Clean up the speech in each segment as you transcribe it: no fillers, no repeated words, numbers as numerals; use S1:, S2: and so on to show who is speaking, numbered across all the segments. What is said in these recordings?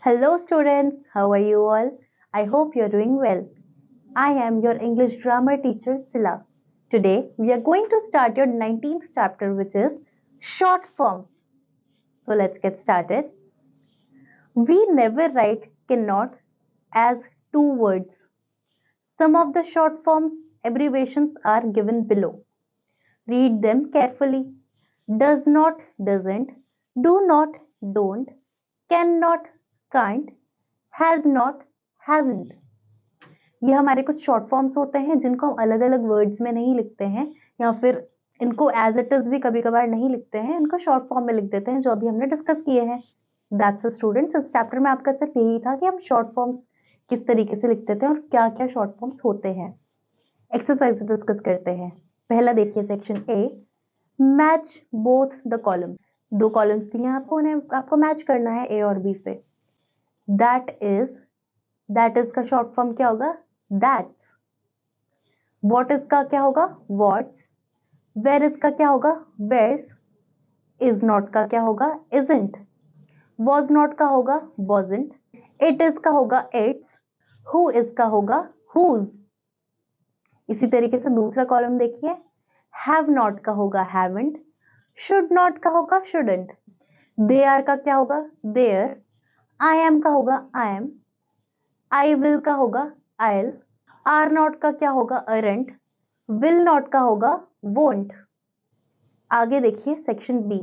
S1: Hello students, how are you all? I hope you're doing well. I am your English grammar teacher Sila. Today we are going to start your 19th chapter which is short forms. So let's get started. We never write cannot as two words. Some of the short forms abbreviations are given below. Read them carefully. Does not, doesn't, do not, don't, cannot, can't, has not, hasn't. ये हमारे कुछ short forms होते हैं जिनको हम अलग अलग words में नहीं लिखते हैं या फिर इनको एज इट इज भी कभी कभार नहीं लिखते हैं, इनको शॉर्ट फॉर्म में लिख देते हैं जो अभी हमने डिस्कस किए हैं. दैट्स अ स्टूडेंट्स, इस चैप्टर में आपका सिर्फ यही था कि हम शॉर्ट फॉर्म्स किस तरीके से लिखते थे और क्या क्या शॉर्ट फॉर्म्स होते हैं. एक्सरसाइज डिस्कस करते हैं. पहला देखिए section A, match both the columns. दो कॉलम्स दिए हैं आपको, उन्हें आपको मैच करना है ए और बी से. दैट इज का शॉर्ट फॉर्म क्या होगा? दैट्स. व्हाट इज का क्या होगा? व्हाट्स. वेयर इज का क्या होगा? वेयर्स. इज नॉट का क्या होगा? इजंट. वॉज नॉट का होगा? वॉजंट. इट इज का होगा? इट्स. हु इज का होगा? हुज. इसी तरीके से दूसरा कॉलम देखिए, हैव नॉट का होगा? हैवंट. शुड नॉट का होगा? शुडंट. दे आर का क्या होगा? देयर. आई एम का होगा? I am. आई विल का होगा? आइल. आर नॉट का क्या होगा? अरेंट. विल नॉट का होगा? वोंट. आगे देखिए section B,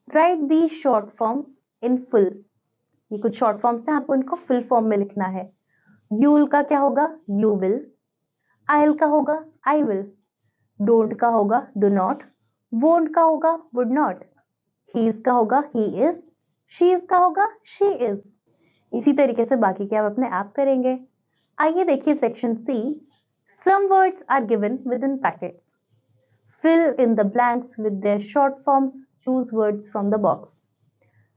S1: write the short forms in full. ये कुछ शॉर्ट फॉर्म्स हैं, आपको इनको फुल फॉर्म में लिखना है. यूल का क्या होगा? You will. आइल का होगा? I will. डोंट का होगा? Do not. वोंट का होगा? Would not. ही इज का होगा? He is. शी इज का होगा? She is. इसी तरीके से बाकी के आप अपने आप करेंगे. आइए देखिए section C, some words are given within brackets. Fill in the blanks with their short forms, choose words from the box.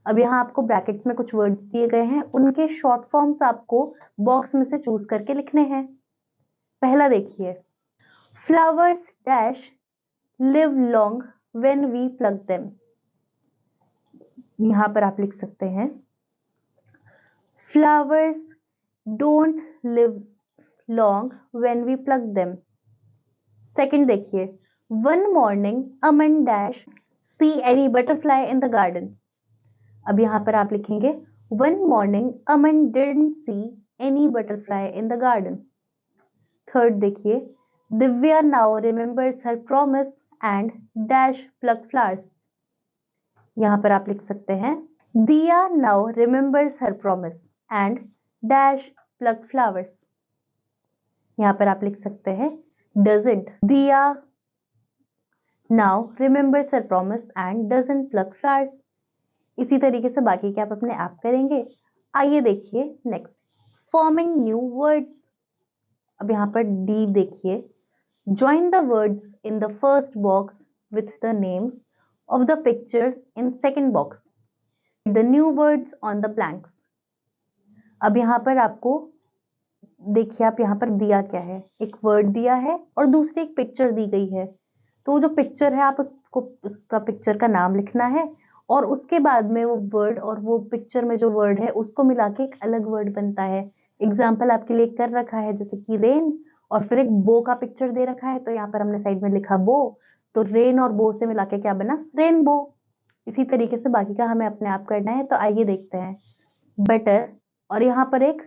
S1: अब यहाँ आपको ब्रैकेट्स में कुछ वर्ड्स दिए गए हैं, उनके शॉर्ट फॉर्म्स आपको बॉक्स में से चूज करके लिखने हैं. पहला देखिए, flowers dash live long when we plug them. यहाँ पर आप लिख सकते हैं flowers don't live long when we pluck them. Second देखिए, one morning Aman dash see any butterfly in the garden. अब यहाँ पर आप लिखेंगे one morning Aman didn't see any butterfly in the garden. Third देखिए, Divya now remembers her promise and dash pluck flowers. यहाँ पर आप लिख सकते हैं Diya now remembers her promise and dash pluck flowers. यहाँ पर आप लिख सकते हैं doesn't. Diya now remembers her promise and doesn't pluck flowers. इसी तरीके से बाकी के आप अपने आप करेंगे. आइए देखिए नेक्स्ट, फॉर्मिंग न्यू वर्ड्स. अब यहाँ पर डी देखिए, join the words in the first box with the names of the pictures in second box. The new words on the blanks. अब यहाँ पर आपको देखिए, आप यहाँ पर दिया क्या है, एक वर्ड दिया है और दूसरी एक पिक्चर दी गई है. तो जो पिक्चर है आप उसका पिक्चर का नाम लिखना है और उसके बाद में वो वर्ड और वो पिक्चर में जो वर्ड है उसको मिला के एक अलग वर्ड बनता है. एग्जाम्पल आपके लिए कर रखा है जैसे कि रेन, और फिर एक बो का पिक्चर दे रखा है तो यहाँ पर हमने साइड में लिखा बो, तो रेन और बो से मिला के क्या बना? रेनबो. इसी तरीके से बाकी का हमें अपने आप करना है. तो आइए देखते हैं, बटर और यहाँ पर एक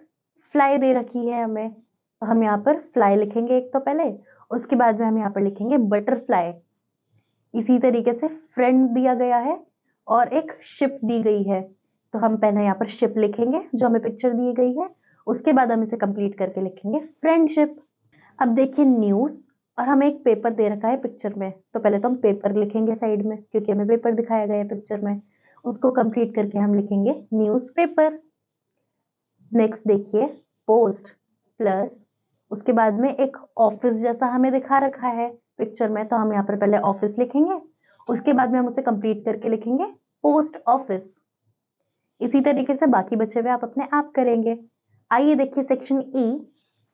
S1: फ्लाई दे रखी है हमें, तो हम यहाँ पर फ्लाई लिखेंगे एक तो पहले, उसके बाद में हम यहाँ पर लिखेंगे बटरफ्लाई. इसी तरीके से फ्रेंड दिया गया है और एक शिप दी गई है, तो हम पहले यहाँ पर शिप लिखेंगे जो हमें पिक्चर दी गई है, उसके बाद हम इसे कंप्लीट करके लिखेंगे फ्रेंडशिप. अब देखिए न्यूज, और हमें एक पेपर दे रखा है पिक्चर में, तो पहले तो हम पेपर लिखेंगे साइड में क्योंकि हमें पेपर दिखाया गया है पिक्चर में, उसको कंप्लीट करके हम लिखेंगे न्यूज पेपर. नेक्स्ट देखिए, पोस्ट प्लस उसके बाद में एक ऑफिस जैसा हमें दिखा रखा है पिक्चर में, तो हम यहाँ पर पहले ऑफिस लिखेंगे, उसके बाद में हम उसे कंप्लीट करके लिखेंगे पोस्ट ऑफिस. इसी तरीके से बाकी बचे हुए आप अपने आप करेंगे. आइए देखिए section E,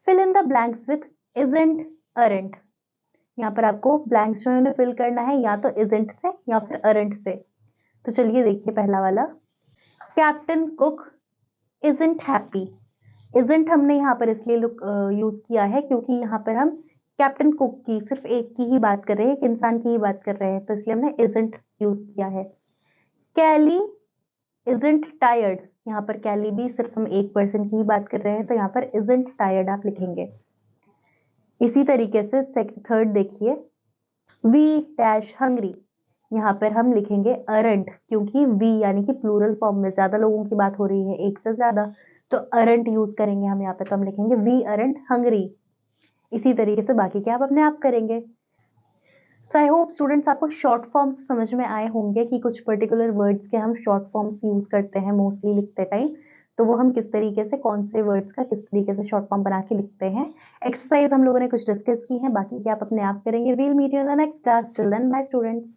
S1: fill in the blanks with isn't aren't. यहाँ पर आपको ब्लैंक्स जो है फिल करना है या तो इजंट से या फिर अरेंट से. तो चलिए देखिए पहला वाला, captain cook isn't happy. isn't हमने यहाँ पर इसलिए यूज किया है क्योंकि यहाँ पर हम कैप्टन कुक की सिर्फ एक की ही बात कर रहे हैं, एक इंसान की ही बात कर रहे हैं, तो इसलिए हमने isn't यूज किया है। कैली isn't tired, यहाँ पर कैली भी सिर्फ हम एक पर्सन की ही बात कर रहे हैं, तो यहाँ पर isn't tired आप लिखेंगे। इसी तरीके से थर्ड देखिए, वी डैश हंग्री, यहाँ पर हम लिखेंगे अरंट, क्योंकि वी यानी कि प्लूरल फॉर्म में ज्यादा लोगों की बात हो रही है, एक से ज्यादा, तो अरंट यूज करेंगे हम यहाँ पे, तो हम लिखेंगे वी अरंट हंग्री। इसी तरीके से बाकी के आप अपने आप करेंगे। सो आई होप स्टूडेंट्स आपको शॉर्ट फॉर्म्स समझ में आए होंगे कि कुछ पर्टिकुलर वर्ड्स के हम शॉर्ट फॉर्म्स यूज करते हैं मोस्टली लिखते टाइम, तो वो हम किस तरीके से कौन से वर्ड्स का किस तरीके से शॉर्ट फॉर्म बना के लिखते हैं। एक्सरसाइज हम लोगों ने कुछ डिस्कस की है, बाकी के आप अपने आप करेंगे। We'll meet you in the next class, till then bye students.